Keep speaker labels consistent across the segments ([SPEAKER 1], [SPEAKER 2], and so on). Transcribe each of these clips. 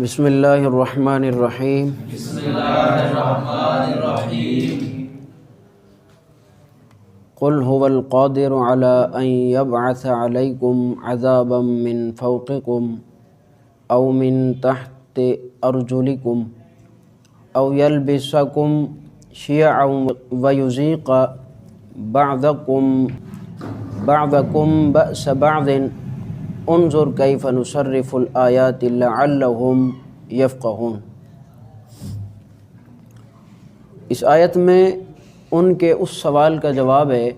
[SPEAKER 1] بسم اللہ الرحمن الرحیم۔
[SPEAKER 2] بسم اللہ الرحمن الرحیم۔
[SPEAKER 1] قل هو القادر على ان يبعث عليكم عذابا من فوقكم او من تحت ارجلكم او يلبسكم شيعا ويذيق بعضكم بأس بعض انظر کیف نصرف الآیات لعلہم یفقہون۔ اس آیت میں ان کے اس سوال کا جواب ہے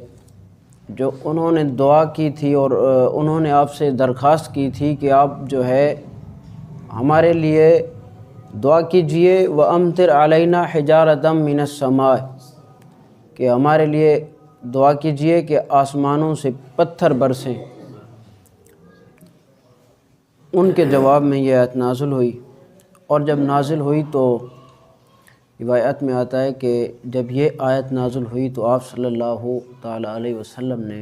[SPEAKER 1] جو انہوں نے دعا کی تھی اور انہوں نے آپ سے درخواست کی تھی کہ آپ جو ہے ہمارے لیے دعا کیجئے وَأَمْطِرْ عَلَيْنَا حِجَارَةً مِّنَ السَّمَاءِ، کہ ہمارے لیے دعا کیجئے کہ آسمانوں سے پتھر برسیں۔ ان کے جواب میں یہ آیت نازل ہوئی، اور جب نازل ہوئی تو روایت میں آتا ہے کہ جب یہ آیت نازل ہوئی تو آپ صلی اللہ تعالیٰ علیہ وسلم نے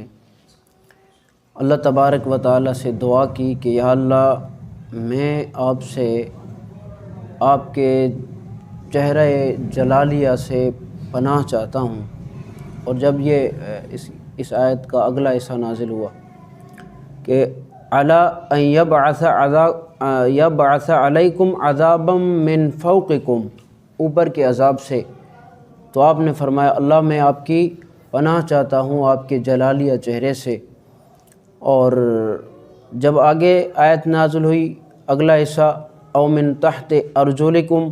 [SPEAKER 1] اللہ تبارک و تعالیٰ سے دعا کی کہ یا اللہ میں آپ سے آپ کے چہرہ جلالیہ سے پناہ چاہتا ہوں۔ اور جب یہ اس آیت کا اگلا حصہ نازل ہوا کہ عَلَىٰ أَن يَبْعَثَ عَلَيْكُمْ عَذَابًا مِّن فَوْقِكُمْ، اوپر کے عذاب سے، تو آپ نے فرمایا اللہ میں آپ کی پناہ چاہتا ہوں آپ کے جلالیہ چہرے سے۔ اور جب آگے آیت نازل ہوئی اگلا حصہ او من تحت ارجلکم،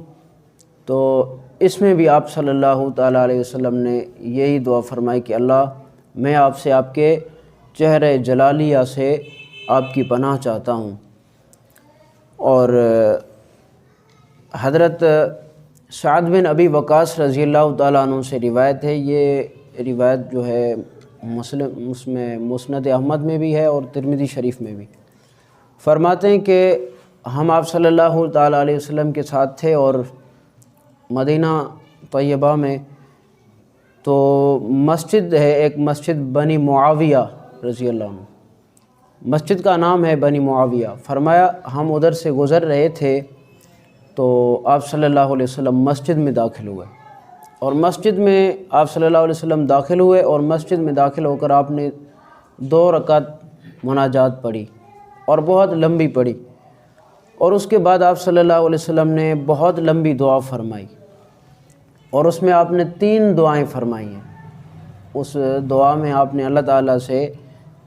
[SPEAKER 1] تو اس میں بھی آپ صلی اللہ تعالیٰ علیہ وسلم نے یہی دعا فرمائی کہ اللہ میں آپ سے آپ کے چہرہ جلالیہ سے آپ کی پناہ چاہتا ہوں۔ اور حضرت سعد بن ابی وقاص رضی اللہ تعالیٰ عنہ سے روایت ہے، یہ روایت جو ہے مسند احمد میں بھی ہے اور ترمذی شریف میں بھی، فرماتے ہیں کہ ہم آپ صلی اللہ تعالیٰ علیہ وسلم کے ساتھ تھے اور مدینہ طیبہ میں، تو مسجد ہے ایک مسجد بنی معاویہ رضی اللہ عنہ، مسجد کا نام ہے بنی معاویہ۔ فرمایا ہم ادھر سے گزر رہے تھے تو آپ صلی اللہ علیہ وسلم مسجد میں داخل ہوئے، اور مسجد میں آپ صلی اللہ علیہ وسلم داخل ہوئے اور مسجد میں داخل ہو کر آپ نے 2 رکعت مناجات پڑھی اور بہت لمبی پڑھی، اور اس کے بعد آپ صلی اللہ علیہ وسلم نے بہت لمبی دعا فرمائی، اور اس میں آپ نے 3 دعائیں فرمائی ہیں۔ اس دعا میں آپ نے اللہ تعالیٰ سے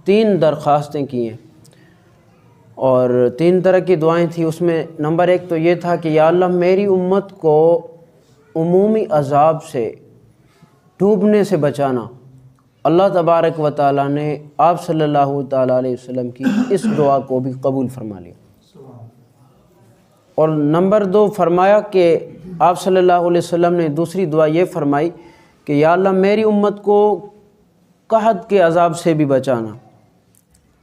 [SPEAKER 1] 3 درخواستیں کی ہیں، اور 3 طرح کی دعائیں تھیں۔ اس میں نمبر 1 تو یہ تھا کہ یا اللہ میری امت کو عمومی عذاب سے، ڈوبنے سے بچانا۔ اللہ تبارک و تعالیٰ نے آپ صلی اللہ تعالیٰ علیہ وسلم کی اس دعا کو بھی قبول فرما لیا۔ اور نمبر 2 فرمایا کہ آپ صلی اللہ علیہ وسلم نے دوسری دعا یہ فرمائی کہ یا اللہ میری امت کو قحط کے عذاب سے بھی بچانا۔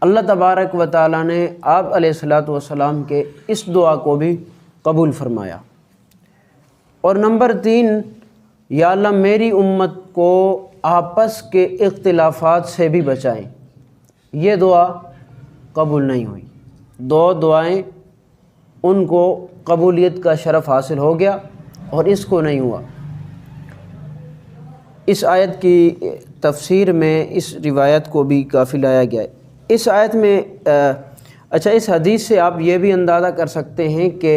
[SPEAKER 1] اللہ تبارک و تعالیٰ نے آپ علیہ الصلوۃ والسلام کے اس دعا کو بھی قبول فرمایا۔ اور نمبر 3 یا اللہ میری امت کو آپس کے اختلافات سے بھی بچائیں۔ یہ دعا قبول نہیں ہوئی، 2 دعائیں ان کو قبولیت کا شرف حاصل ہو گیا اور اس کو نہیں ہوا۔ اس آیت کی تفسیر میں اس روایت کو بھی کافی لایا گیا ہے۔ اس آیت میں اس حدیث سے آپ یہ بھی اندازہ کر سکتے ہیں کہ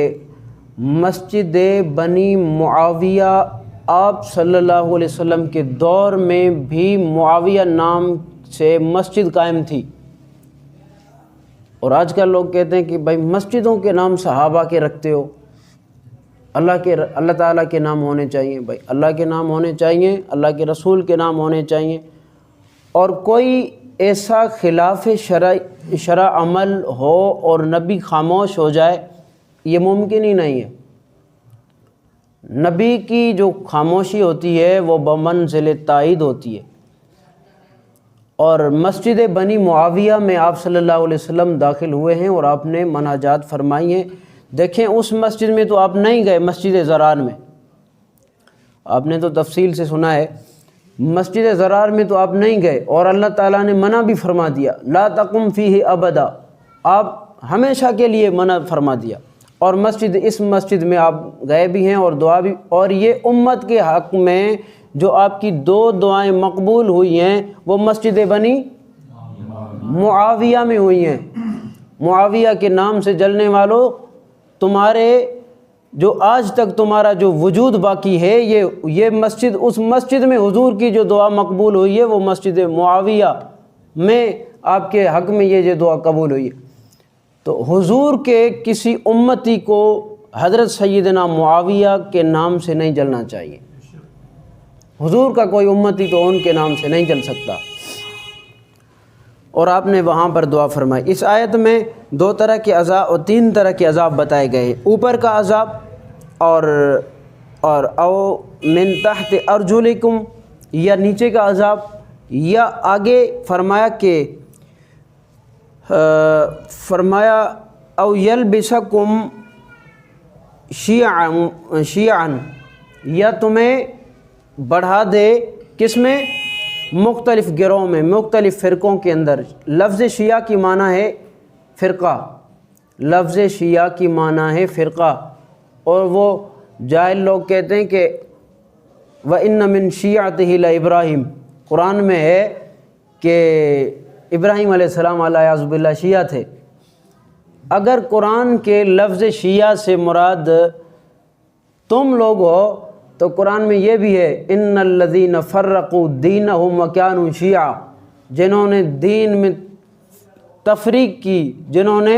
[SPEAKER 1] مسجد بنی معاویہ آپ صلی اللہ علیہ وسلم کے دور میں بھی معاویہ نام سے مسجد قائم تھی، اور آج کل لوگ کہتے ہیں کہ بھائی مسجدوں کے نام صحابہ کے رکھتے ہو، اللہ تعالیٰ کے نام ہونے چاہیے، بھائی اللہ کے نام ہونے چاہیے، اللہ کے رسول کے نام ہونے چاہیے، اور کوئی ایسا خلاف شرع عمل ہو اور نبی خاموش ہو جائے یہ ممکن ہی نہیں ہے۔ نبی کی جو خاموشی ہوتی ہے وہ بمنزل تائید ہوتی ہے، اور مسجد بنی معاویہ میں آپ صلی اللہ علیہ وسلم داخل ہوئے ہیں اور آپ نے مناجات فرمائی ہیں۔ دیکھیں اس مسجد میں تو آپ نہیں گئے، مسجد زرار میں آپ نے تو تفصیل سے سنا ہے، مسجد زرار میں تو آپ نہیں گئے، اور اللہ تعالیٰ نے منع بھی فرما دیا لا تقم فیہ ابدا، آپ ہمیشہ کے لیے منع فرما دیا۔ اور اس مسجد میں آپ گئے بھی ہیں اور دعا بھی، اور یہ امت کے حق میں جو آپ کی 2 دعائیں مقبول ہوئی ہیں وہ مسجد بنی معاویہ میں ہوئی ہیں۔ معاویہ کے نام سے جلنے والوں، تمہارے جو آج تک تمہارا جو وجود باقی ہے، یہ مسجد، اس مسجد میں حضور کی جو دعا مقبول ہوئی ہے وہ مسجد معاویہ میں آپ کے حق میں یہ دعا قبول ہوئی ہے۔ تو حضور کے کسی امتی کو حضرت سیدنا معاویہ کے نام سے نہیں جلنا چاہیے، حضور کا کوئی امتی تو ان کے نام سے نہیں جل سکتا۔ اور آپ نے وہاں پر دعا فرمائی۔ اس آیت میں 2 طرح کے عذاب اور 3 طرح کے عذاب بتائے گئے، اوپر کا عذاب اور او من تحت ارجلکم یا نیچے کا عذاب، یا آگے فرمایا کہ او یلبسکم شیعا یا تمہیں بڑھا دے کس میں؟ مختلف گروہوں میں، مختلف فرقوں کے اندر۔ لفظ شیعہ کی معنی ہے فرقہ، لفظ شیعہ کی معنی ہے فرقہ، اور وہ جاہل لوگ کہتے ہیں کہ وَإِنَّ مِن شِيعَتِهِ لَإِبْرَاهِيمَ، قرآن میں ہے کہ ابراہیم علیہ السلام علیہ باللہ شیعہ تھے۔ اگر قرآن کے لفظ شیعہ سے مراد تم لوگ ہو تو قرآن میں یہ بھی ہے ان الذین فرقوا دینہم وکانوا شیعا، جنہوں نے دین میں تفریق کی، جنہوں نے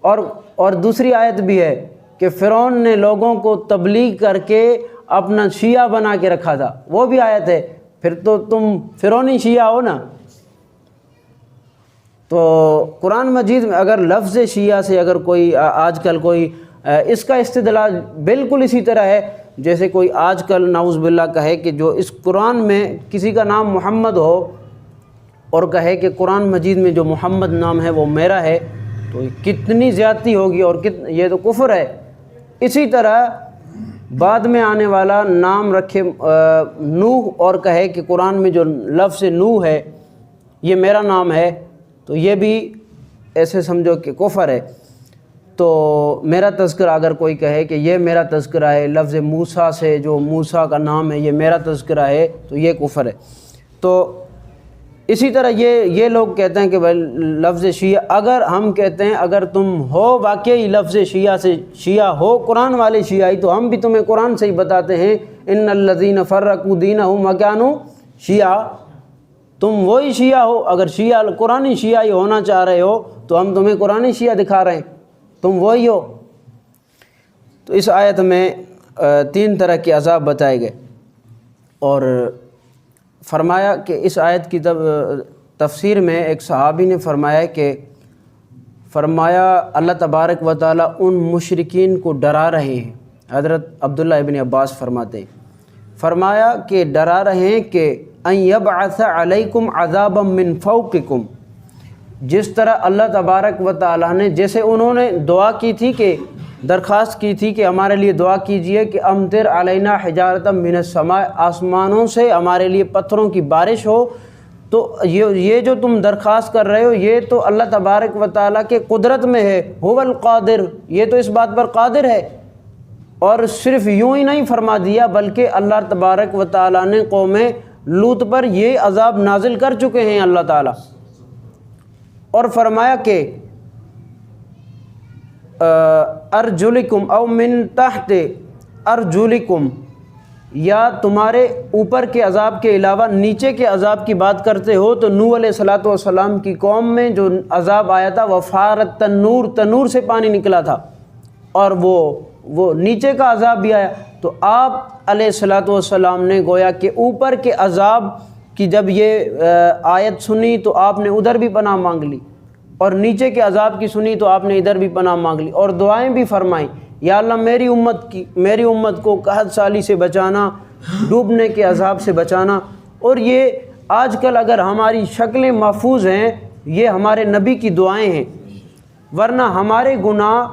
[SPEAKER 1] اور دوسری آیت بھی ہے کہ فرعون نے لوگوں کو تبلیغ کر کے اپنا شیعہ بنا کے رکھا تھا، وہ بھی آیت ہے۔ پھر تو تم فرعونی شیعہ ہو نا۔ تو قرآن مجید میں اگر لفظ شیعہ سے اگر کوئی آج کل کوئی اس کا استدلال بالکل اسی طرح ہے جیسے کوئی آج کل نعوذ باللہ کہے کہ جو اس قرآن میں کسی کا نام محمد ہو اور کہے کہ قرآن مجید میں جو محمد نام ہے وہ میرا ہے، تو کتنی زیادتی ہوگی اور یہ تو کفر ہے۔ اسی طرح بعد میں آنے والا نام رکھے نوح اور کہے کہ قرآن میں جو لفظ نوح ہے یہ میرا نام ہے، تو یہ بھی ایسے سمجھو کہ کفر ہے۔ تو میرا تذکرہ اگر کوئی کہے کہ یہ میرا تذکرہ ہے، لفظ موسیٰ سے جو موسیٰ کا نام ہے یہ میرا تذکرہ ہے، تو یہ کفر ہے۔ تو اسی طرح یہ لوگ کہتے ہیں کہ لفظ شیعہ، اگر ہم کہتے ہیں اگر تم ہو واقعی لفظ شیعہ سے شیعہ ہو، قرآن والے شیعہ، تو ہم بھی تمہیں قرآن سے ہی بتاتے ہیں ان الذین فرقوا دینہم وکانوا شیعا، تم وہی شیعہ ہو۔ اگر شیعہ قرآنی شیعہ ہی ہونا چاہ رہے ہو تو ہم تمہیں قرآنی شیعہ دکھا رہے ہیں، تم وہی ہو۔ تو اس آیت میں 3 طرح کے عذاب بتائے گئے، اور فرمایا کہ اس آیت کی تفسیر میں ایک صحابی نے فرمایا اللہ تبارک و تعالیٰ ان مشرکین کو ڈرا رہے ہیں۔ حضرت عبداللہ ابن عباس فرماتے ہیں، فرمایا کہ ڈرا رہے ہیں کہ ان یبعث علیکم عذابا من فوقکم، جس طرح اللہ تبارک و تعالیٰ نے، جیسے انہوں نے دعا کی تھی کہ درخواست کی تھی کہ ہمارے لیے دعا کیجئے کہ امطر علینا حجارۃ من السماء، آسمانوں سے ہمارے لیے پتھروں کی بارش ہو، تو یہ جو تم درخواست کر رہے ہو یہ تو اللہ تبارک و تعالیٰ کے قدرت میں ہے، هو القادر، یہ تو اس بات پر قادر ہے۔ اور صرف یوں ہی نہیں فرما دیا بلکہ اللہ تبارک و تعالیٰ نے قوم لوط پر یہ عذاب نازل کر چکے ہیں اللہ تعالیٰ، اور فرمایا کہ ارجلکم او من تحت ارجلکم، یا تمہارے اوپر کے عذاب کے علاوہ نیچے کے عذاب کی بات کرتے ہو تو نوح علیہ السلام کی قوم میں جو عذاب آیا تھا وفارت تنور، تنور سے پانی نکلا تھا، اور وہ نیچے کا عذاب بھی آیا۔ تو آپ علیہ السلام نے گویا کہ اوپر کے عذاب کی جب یہ آیت سنی تو آپ نے ادھر بھی پناہ مانگ لی، اور نیچے کے عذاب کی سنی تو آپ نے ادھر بھی پناہ مانگ لی، اور دعائیں بھی فرمائیں، یا اللہ میری امت کو قحط سالی سے بچانا، ڈوبنے کے عذاب سے بچانا۔ اور یہ آج کل اگر ہماری شکلیں محفوظ ہیں یہ ہمارے نبی کی دعائیں ہیں، ورنہ ہمارے گناہ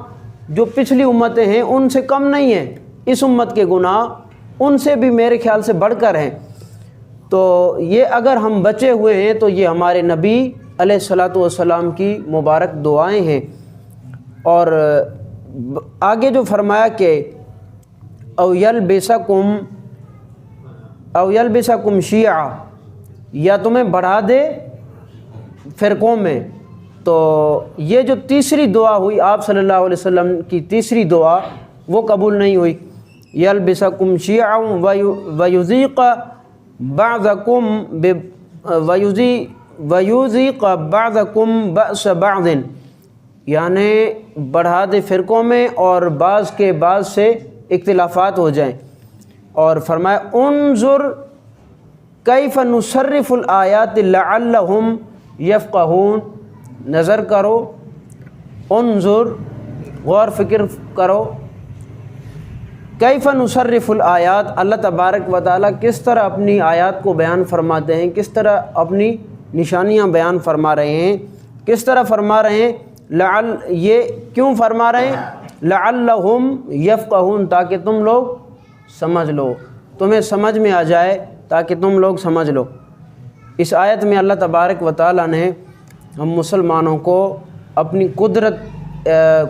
[SPEAKER 1] جو پچھلی امتیں ہیں ان سے کم نہیں ہیں، اس امت کے گناہ ان سے بھی میرے خیال سے بڑھ کر ہیں۔ تو یہ اگر ہم بچے ہوئے ہیں تو یہ ہمارے نبی علیہ السلام کی مبارک دعائیں ہیں۔ اور آگے جو فرمایا کہ او یلبسکم شیعہ، یا تمہیں بڑھا دے فرقوں میں، تو یہ جو تیسری دعا ہوئی آپ صلی اللہ علیہ وسلم کی تیسری دعا وہ قبول نہیں ہوئی۔ یلبسکم شیعا ویذیق بعضکم بأس بعض، یعنی بڑھا دے فرقوں میں اور بعض کے بعض سے اختلافات ہو جائیں۔ اور فرمایا انظر کیف نصرف الآیات لعلہم یفقہون، نظر کرو، انظر غور فکر کرو، کیف نصرف الآیات، اللہ تبارک و تعالیٰ کس طرح اپنی آیات کو بیان فرماتے ہیں، کس طرح اپنی نشانیاں بیان فرما رہے ہیں، کس طرح فرما رہے ہیں، یہ کیوں فرما رہے ہیں، لعلہم یفقہون، تاکہ تم لوگ سمجھ لو، تمہیں سمجھ میں آ جائے، تاکہ تم لوگ سمجھ لو۔ اس آیت میں اللہ تبارک و تعالیٰ نے ہم مسلمانوں کو اپنی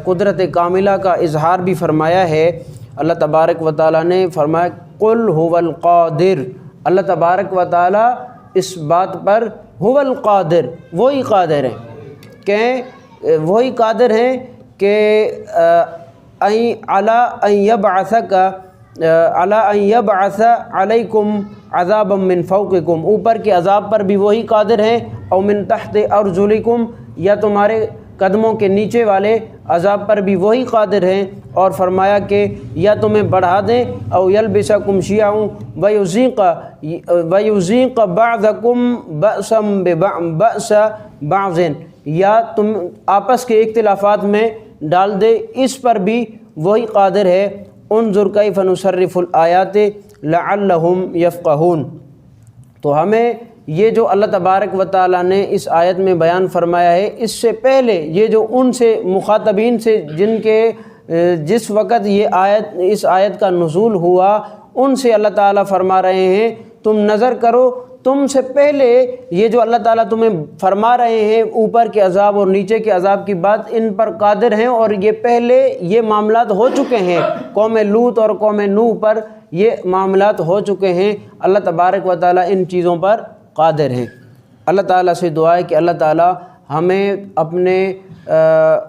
[SPEAKER 1] قدرت کاملہ کا اظہار بھی فرمایا ہے۔ اللہ تبارک و تعالیٰ نے فرمایا قل هو القادر، اللہ تبارک و تعالیٰ اس بات پر هو القادر، وہی قادر ہیں کہ وہی قادر ہیں کہ علی ان یبعث علیکم عذابا من فوقکم، اوپر کے عذاب پر بھی وہی قادر ہیں، او من تحت ارجلکم، یا تمہارے قدموں کے نیچے والے عذاب پر بھی وہی قادر ہیں۔ اور فرمایا کہ یا تمہیں بڑھا دیں، او یلبسکم شیعا ویذیق بعضکم بأس بعض، یا تم آپس کے اختلافات میں ڈال دے، اس پر بھی وہی قادر ہے۔ انظر کیف نصرف الآیات لعلہم یفقہون۔ تو ہمیں یہ جو اللہ تبارک و تعالیٰ نے اس آیت میں بیان فرمایا ہے، اس سے پہلے یہ جو ان سے مخاطبین سے جن کے جس وقت اس آیت کا نزول ہوا، ان سے اللہ تعالیٰ فرما رہے ہیں تم نظر کرو، تم سے پہلے یہ جو اللہ تعالیٰ تمہیں فرما رہے ہیں اوپر کے عذاب اور نیچے کے عذاب کی بات، ان پر قادر ہیں، اور یہ پہلے یہ معاملات ہو چکے ہیں، قوم لوط اور قوم نوح پر یہ معاملات ہو چکے ہیں۔ اللہ تبارک و تعالیٰ ان چیزوں پر قادر ہیں۔ اللہ تعالیٰ سے دعا ہے کہ اللہ تعالیٰ ہمیں اپنے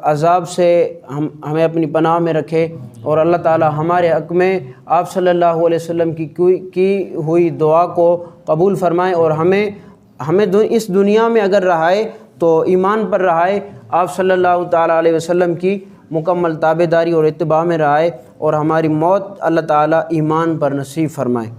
[SPEAKER 1] عذاب سے ہمیں اپنی پناہ میں رکھے، اور اللہ تعالیٰ ہمارے حق میں آپ صلی اللہ علیہ وسلم کی ہوئی دعا کو قبول فرمائے، اور ہمیں اس دنیا میں اگر رہائے تو ایمان پر رہائے، آپ صلی اللہ تعالیٰ علیہ وسلم کی مکمل تابع داری اور اتباع میں رہائے، اور ہماری موت اللہ تعالیٰ ایمان پر نصیب فرمائے۔